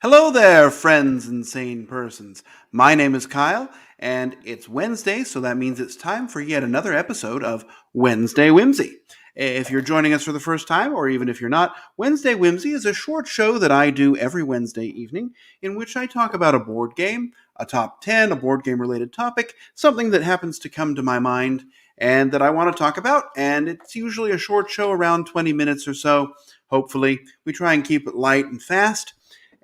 Hello there, friends and sane persons. My name is Kyle, and it's Wednesday, so that means it's time for yet another episode of Wednesday Whimsy. If you're joining us for the first time, or even if you're not, Wednesday Whimsy is a short show that I do every Wednesday evening in which I talk about a board game, a top 10, a board game related topic, something that happens to come to my mind and that I want to talk about, and it's usually a short show around 20 minutes or so. Hopefully, we try and keep it light and fast.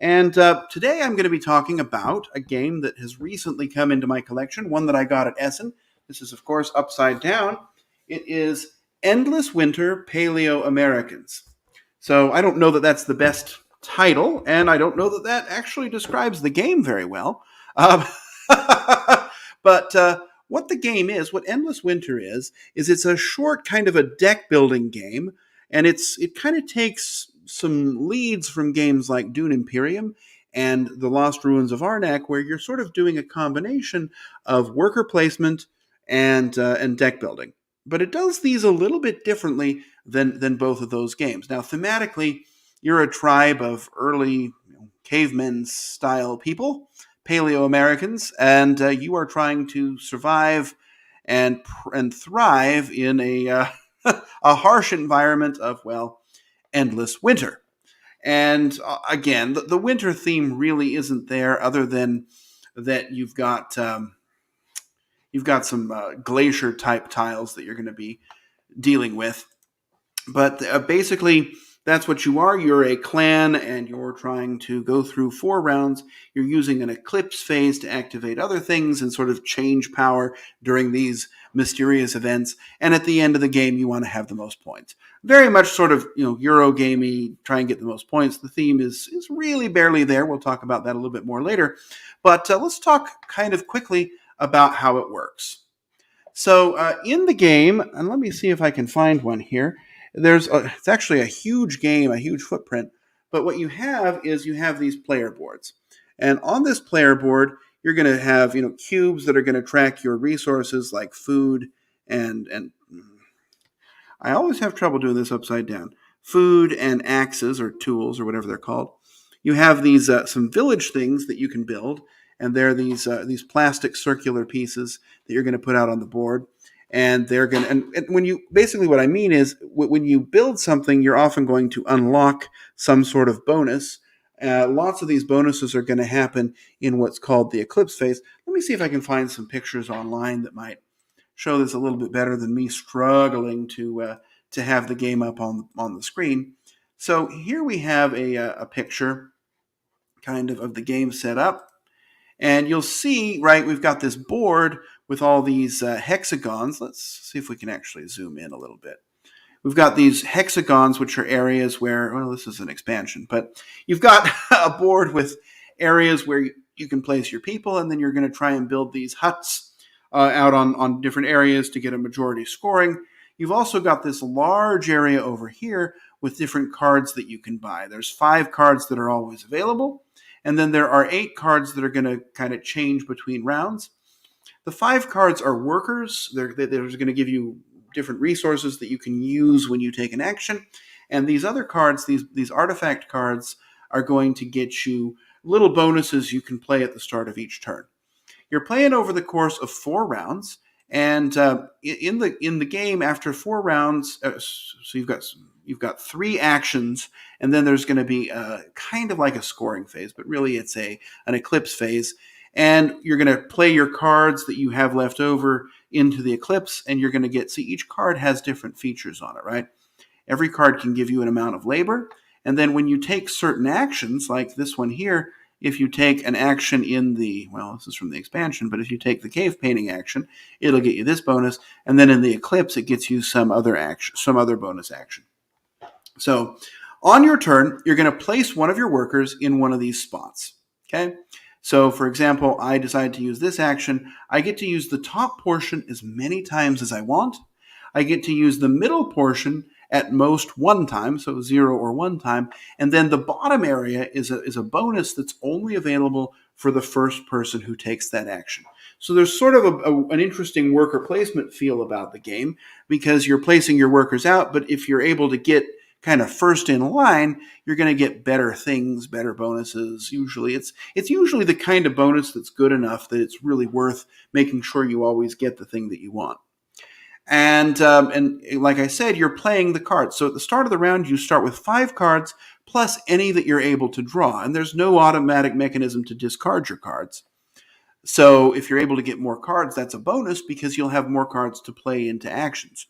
And today I'm going to be talking about a game that has recently come into my collection, one that I got at Essen. This is, of course, upside down. It is Endless Winter Paleoamericans. So I don't know that that's the best title, and I don't know that that actually describes the game very well. Um, but what the game is, what Endless Winter is it's a short kind of a deck building game, and it kind of takes some leads from games like Dune Imperium and The Lost Ruins of Arnak, where you're sort of doing a combination of worker placement and deck building. But it does these a little bit differently than both of those games. Now, thematically, you're a tribe of early cavemen style people, Paleoamericans, and you are trying to survive and thrive in a harsh environment of, well, endless winter. And again, the winter theme really isn't there, other than that you've got some glacier type tiles that you're going to be dealing with. But basically, that's what you are. You're a clan, and you're trying to go through 4 rounds. You're using an eclipse phase to activate other things and sort of change power during these mysterious events. And at the end of the game, you want to have the most points. Very much sort of Eurogamey, try and get the most points. The theme is really barely there. We'll talk about that a little bit more later. But let's talk kind of quickly about how it works. So in the game, and let me see if I can find one here. It's actually a huge game, a huge footprint. But what you have is you have these player boards, and on this player board, you're going to have cubes that are going to track your resources like food and I always have trouble doing this upside down. Food and axes or tools or whatever they're called. You have these some village things that you can build, and they're these plastic circular pieces that you're going to put out on the board. And they're going to, and when you basically what I mean is when you build something, you're often going to unlock some sort of bonus. Lots of these bonuses are going to happen in what's called the eclipse phase. Let me see if I can find some pictures online that might show this a little bit better than me struggling to have the game up on the screen. So here we have a picture kind of the game set up. And you'll see, right, we've got this board with all these hexagons. Let's see if we can actually zoom in a little bit. We've got these hexagons, which are areas where, well, this is an expansion, but you've got a board with areas where you can place your people, and then you're going to try and build these huts out on different areas to get a majority scoring. You've also got this large area over here with different cards that you can buy. There's 5 cards that are always available. And then there are 8 cards that are going to kind of change between rounds. The 5 cards are workers. They're going to give you different resources that you can use when you take an action. And these other cards, these artifact cards, are going to get you little bonuses you can play at the start of each turn. You're playing over the course of 4 rounds. And in the game, after 4 rounds, so you've got 3 actions, and then there's going to be kind of like a scoring phase, but really it's an eclipse phase. And you're going to play your cards that you have left over into the eclipse, and you're going to see each card has different features on it, right? Every card can give you an amount of labor, and then when you take certain actions, like this one here, if you take an action this is from the expansion, but if you take the cave painting action, it'll get you this bonus, and then in the eclipse, it gets you some other bonus action. So on your turn, you're going to place one of your workers in one of these spots, okay? So for example, I decide to use this action. I get to use the top portion as many times as I want. I get to use the middle portion at most 1 time, so 0 or 1 time, and then the bottom area is a bonus that's only available for the first person who takes that action. So there's sort of an interesting worker placement feel about the game, because you're placing your workers out, but if you're able to get kind of first in line, you're going to get better things, better bonuses. Usually it's usually the kind of bonus that's good enough that it's really worth making sure you always get the thing that you want. And like I said, you're playing the cards. So at the start of the round, you start with 5 cards plus any that you're able to draw, and there's no automatic mechanism to discard your cards. So if you're able to get more cards, that's a bonus because you'll have more cards to play into actions.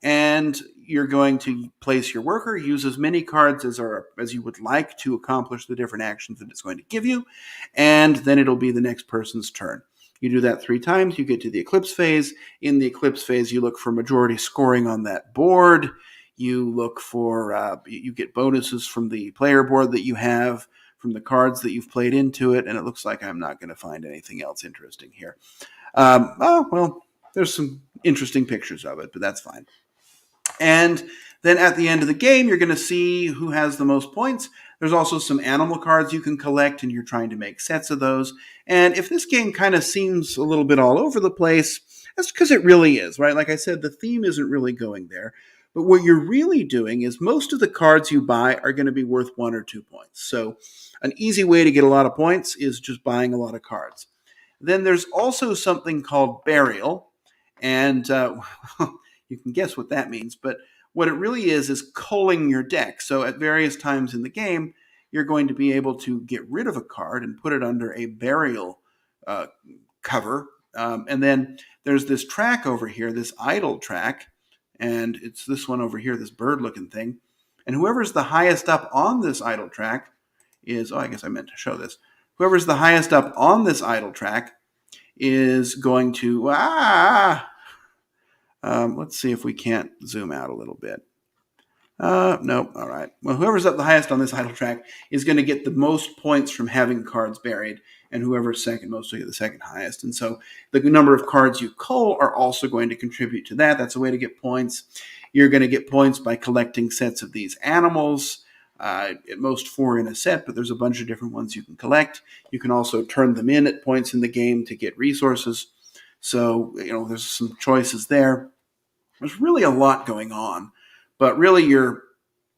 And you're going to place your worker, use as many cards as you would like to accomplish the different actions that it's going to give you, and then it'll be the next person's turn. You do that 3 times, you get to the eclipse phase. In the eclipse phase, you look for majority scoring on that board. You look for, you get bonuses from the player board that you have, from the cards that you've played into it, and it looks like I'm not going to find anything else interesting here. There's some interesting pictures of it, but that's fine. And then at the end of the game, you're going to see who has the most points. There's also some animal cards you can collect, and you're trying to make sets of those. And if this game kind of seems a little bit all over the place, that's because it really is, right? Like I said, the theme isn't really going there. But what you're really doing is most of the cards you buy are going to be worth 1 or 2 points. So an easy way to get a lot of points is just buying a lot of cards. Then there's also something called burial, and you can guess what that means, but what it really is culling your deck. So at various times in the game, you're going to be able to get rid of a card and put it under a burial cover. And then there's this track over here, this idle track, and it's this one over here, this bird-looking thing. And whoever's the highest up on this idle track is, I guess I meant to show this. Whoever's the highest up on this idle track is going to, let's see if we can't zoom out a little bit. Nope. All right. Well, whoever's up the highest on this idle track is going to get the most points from having cards buried, and whoever's second most will get the second highest. And so the number of cards you cull are also going to contribute to that. That's a way to get points. You're going to get points by collecting sets of these animals. At most 4 in a set, but there's a bunch of different ones you can collect. You can also turn them in at points in the game to get resources. So, there's some choices there. There's really a lot going on, but really you're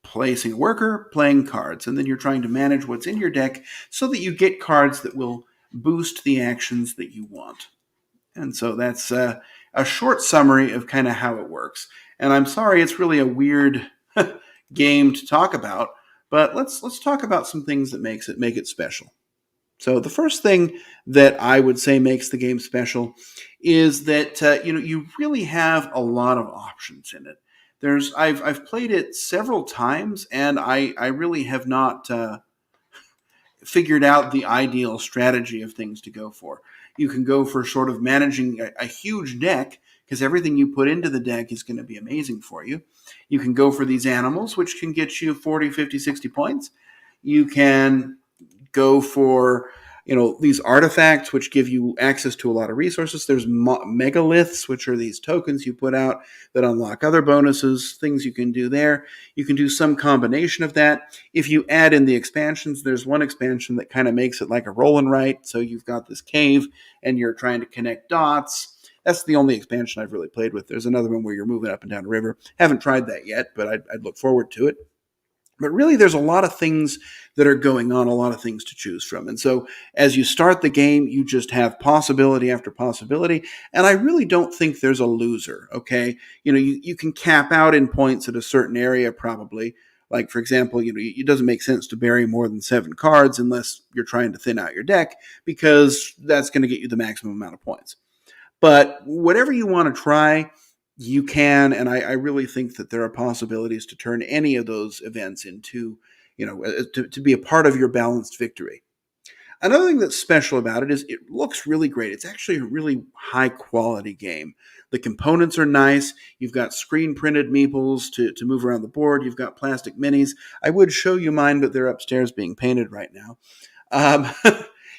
placing a worker, playing cards, and then you're trying to manage what's in your deck so that you get cards that will boost the actions that you want. And so that's a short summary of kind of how it works. And I'm sorry, it's really a weird game to talk about, but let's talk about some things that make it special. So the first thing that I would say makes the game special is that you really have a lot of options in it. I've played it several times, and I really have not figured out the ideal strategy of things to go for. You can go for sort of managing a huge deck, because everything you put into the deck is going to be amazing for you. You can go for these animals, which can get you 40, 50, 60 points. You can go for these artifacts, which give you access to a lot of resources. There's megaliths, which are these tokens you put out that unlock other bonuses, things you can do there. You can do some combination of that. If you add in the expansions, there's one expansion that kind of makes it like a roll and write. So you've got this cave and you're trying to connect dots. That's the only expansion I've really played with. There's another one where you're moving up and down a river. Haven't tried that yet, but I'd look forward to it. But really, there's a lot of things that are going on, a lot of things to choose from. And so as you start the game, you just have possibility after possibility. And I really don't think there's a loser, okay? You can cap out in points at a certain area probably. Like, for example, it doesn't make sense to bury more than 7 cards unless you're trying to thin out your deck, because that's going to get you the maximum amount of points. But whatever you want to try, you can, and I really think that there are possibilities to turn any of those events into, to be a part of your balanced victory. Another thing that's special about it is it looks really great. It's actually a really high quality game. The components are nice. You've got screen printed meeples to move around the board. You've got plastic minis. I would show you mine, but they're upstairs being painted right now.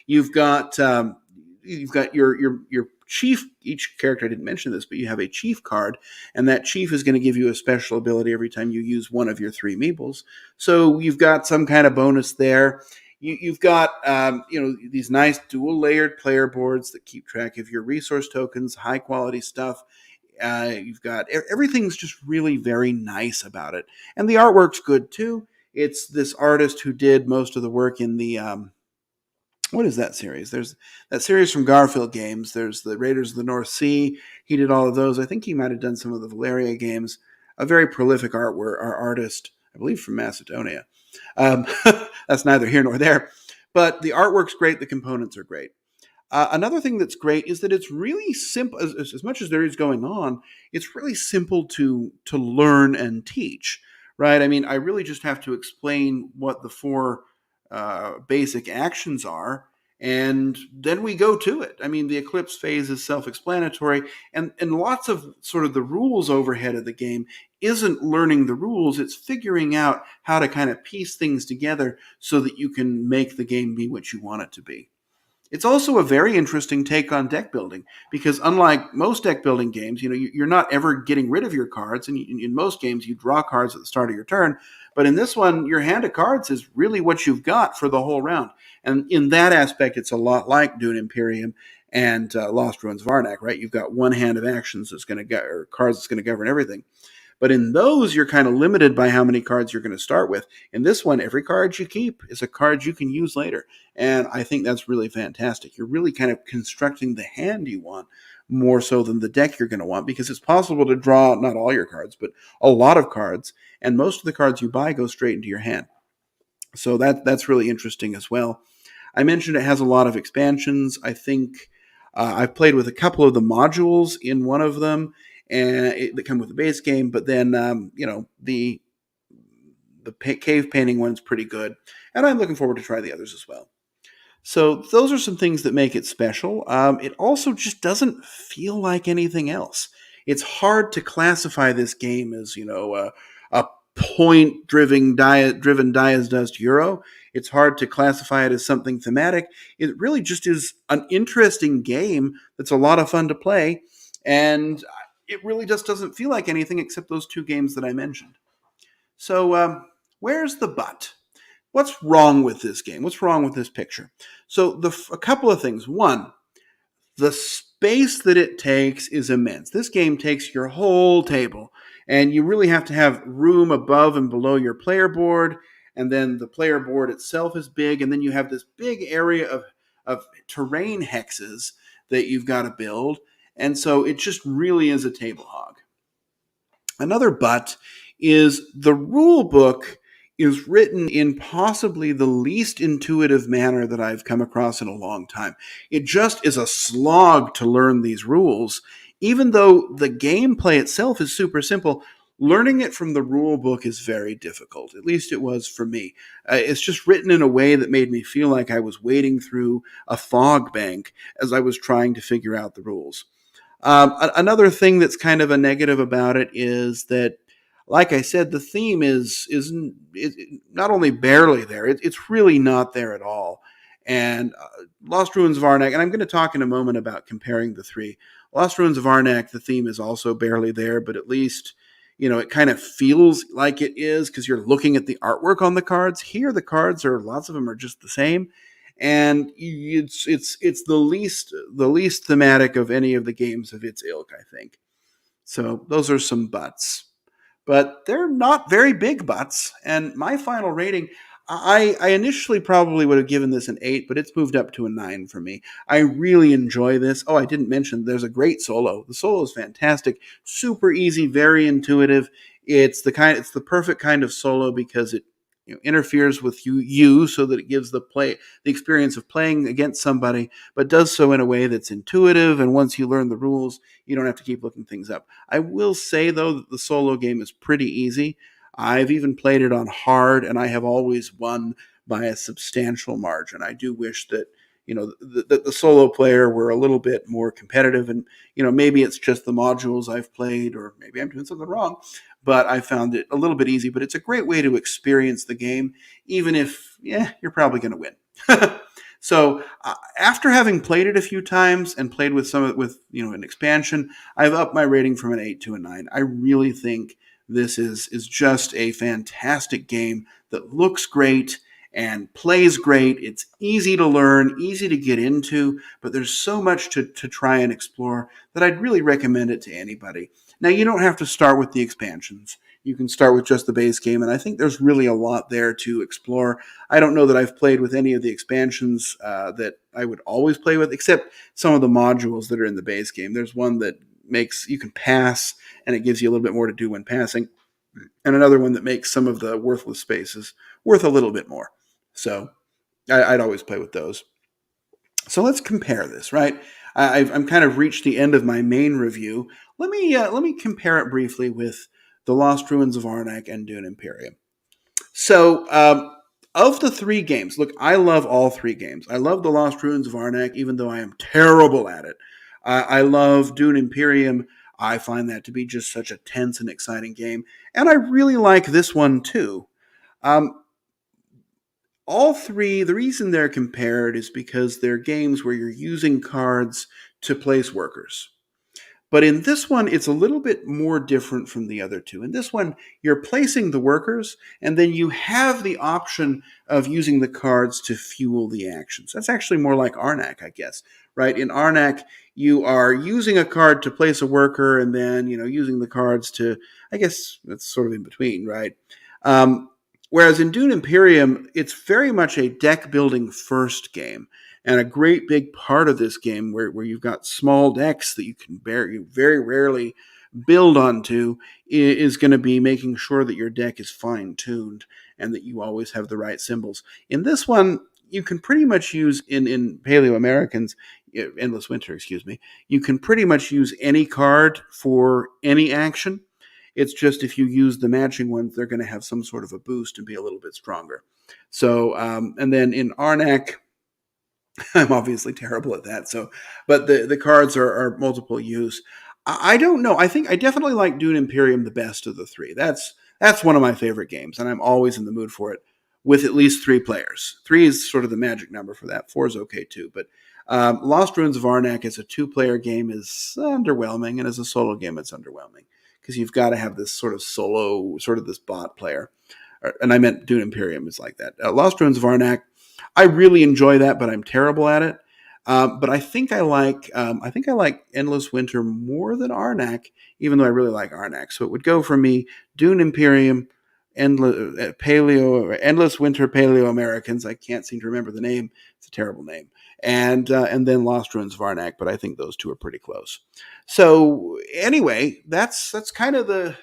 You've got your chief. Each character, I didn't mention this, but you have a chief card, and that chief is going to give you a special ability every time you use one of your 3 meeples. So you've got some kind of bonus there. You've got these nice dual layered player boards that keep track of your resource tokens, high quality stuff. You've got everything's just really very nice about it, and the artwork's good too. It's this artist who did most of the work in the what is that series? There's that series from Garfield Games. There's the Raiders of the North Sea. He did all of those. I think he might have done some of the Valeria games. A very prolific artist, I believe, from Macedonia. Um, that's neither here nor there. But the artwork's great. The components are great. Another thing that's great is that it's really simple. As much as there is going on, it's really simple to learn and teach. Right? I mean, I really just have to explain what the four basic actions are, and then we go to it. I mean, the eclipse phase is self-explanatory, and lots of sort of the rules overhead of the game isn't learning the rules, it's figuring out how to kind of piece things together so that you can make the game be what you want it to be. It's also a very interesting take on deck building because, unlike most deck building games, you're not ever getting rid of your cards. And in most games, you draw cards at the start of your turn. But in this one, your hand of cards is really what you've got for the whole round. And in that aspect, it's a lot like Dune Imperium and Lost Ruins of Arnak, right? You've got one hand of actions that's going to or cards that's going to govern everything. But in those, you're kind of limited by how many cards you're going to start with. In this one, every card you keep is a card you can use later. And I think that's really fantastic. You're really kind of constructing the hand you want more so than the deck you're going to want, because it's possible to draw not all your cards, but a lot of cards. And most of the cards you buy go straight into your hand. So that's really interesting as well. I mentioned it has a lot of expansions. I think I've played with a couple of the modules in one of them, and that come with the base game. But then, the cave painting one's pretty good, and I'm looking forward to try the others as well. So those are some things that make it special. It also just doesn't feel like anything else. It's hard to classify this game as a point-driven die as dust Euro. It's hard to classify it as something thematic. It really just is an interesting game that's a lot of fun to play, and it really just doesn't feel like anything except those two games that I mentioned. So where's the but? What's wrong with this game? What's wrong with this picture? So a couple of things. One, the space that it takes is immense. This game takes your whole table, and you really have to have room above and below your player board, and then the player board itself is big, and then you have this big area of terrain hexes that you've got to build, and so it just really is a table hog. Another but is the rule book is written in possibly the least intuitive manner that I've come across in a long time. It just is a slog to learn these rules. Even though the gameplay itself is super simple, learning it from the rule book is very difficult. At least it was for me. It's just written in a way that made me feel like I was wading through a fog bank as I was trying to figure out the rules. Another thing that's kind of a negative about it is that, like I said, the theme is not only barely there, it's really not there at all. And Lost Ruins of Arnak, and I'm going to talk in a moment about comparing the three. Lost Ruins of Arnak, the theme is also barely there, but at least it kind of feels like it is because you're looking at the artwork on the cards. Here, the cards lots of them are just the same, and it's the least thematic of any of the games of its ilk, I think. So those are some buts. But they're not very big buts. And my final rating, I initially probably would have given this an 8, but it's moved up to a 9 for me. I really enjoy this. Oh, I didn't mention there's a great solo. The solo is fantastic, super easy, very intuitive. It's the perfect kind of solo because it interferes with you so that it gives the experience of playing against somebody, but does so in a way that's intuitive. And once you learn the rules, you don't have to keep looking things up. I will say, though, that the solo game is pretty easy. I've even played it on hard, and I have always won by a substantial margin. I do wish that the solo player were a little bit more competitive, and maybe it's just the modules I've played, or maybe I'm doing something wrong, but I found it a little bit easy. But it's a great way to experience the game, even if you're probably going to win. So after having played it a few times and played with an expansion, I've upped my rating from an 8 to a 9. I really think this is just a fantastic game that looks great and plays great. It's easy to learn, easy to get into, but there's so much to try and explore that I'd really recommend it to anybody. Now, you don't have to start with the expansions. You can start with just the base game, and I think there's really a lot there to explore. I don't know that I've played with any of the expansions that I would always play with, except some of the modules that are in the base game. There's one that makes you can pass, and it gives you a little bit more to do when passing, and another one that makes some of the worthless spaces worth a little bit more. So I'd always play with those. So let's compare this, right? I'm kind of reached the end of my main review. Let me compare it briefly with The Lost Ruins of Arnak and Dune Imperium. So, of the three games, look, I love all three games. I love The Lost Ruins of Arnak, even though I am terrible at it. I love Dune Imperium. I find that to be just such a tense and exciting game. And I really like this one, too. Um, all three, the reason they're compared is because they're games where you're using cards to place workers. But in this one, it's a little bit more different from the other two. In this one, you're placing the workers, and then you have the option of using the cards to fuel the actions. That's actually more like Arnak, I guess, right? In Arnak, you are using a card to place a worker, and then using the cards to, I guess that's sort of in between, right? Um, Whereas in Dune Imperium, it's very much a deck building first game. And a great big part of this game where you've got small decks that you very rarely build onto is going to be making sure that your deck is fine-tuned and that you always have the right symbols. In this one, you can pretty much use, in Paleoamericans, Endless Winter, excuse me, you can pretty much use any card for any action. It's just if you use the matching ones, they're going to have some sort of a boost and be a little bit stronger. So, and then in Arnak, I'm obviously terrible at that. So, but the cards are multiple use. I don't know. I definitely like Dune Imperium the best of the three. That's one of my favorite games, and I'm always in the mood for it with at least three players. Three is sort of the magic number for that. Four is okay too. But Lost Ruins of Arnak as a two-player game is underwhelming, and as a solo game, it's underwhelming because you've got to have this sort of solo, sort of this bot player. And I meant Dune Imperium is like that. Lost Ruins of Arnak, I really enjoy that, but I'm terrible at it. But I think I like Endless Winter more than Arnak, even though I really like Arnak. So it would go for me: Dune Imperium, Endless Winter, Paleoamericans. I can't seem to remember the name; it's a terrible name. And then Lost Ruins of Arnak. But I think those two are pretty close. So anyway, that's kind of the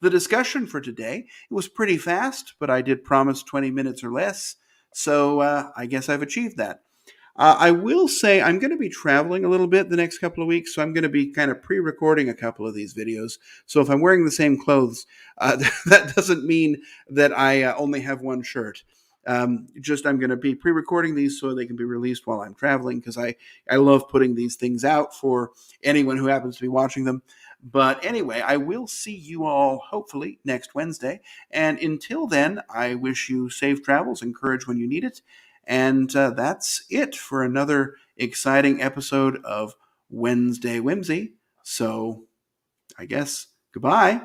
discussion for today. It was pretty fast, but I did promise 20 minutes or less. So I guess I've achieved that. I will say I'm going to be traveling a little bit the next couple of weeks, so I'm going to be kind of pre-recording a couple of these videos. So if I'm wearing the same clothes, that doesn't mean that I only have one shirt. Just I'm going to be pre-recording these so they can be released while I'm traveling because I love putting these things out for anyone who happens to be watching them. But anyway, I will see you all hopefully next Wednesday. And until then, I wish you safe travels and courage when you need it. And that's it for another exciting episode of Wednesday Whimsy. So I guess goodbye.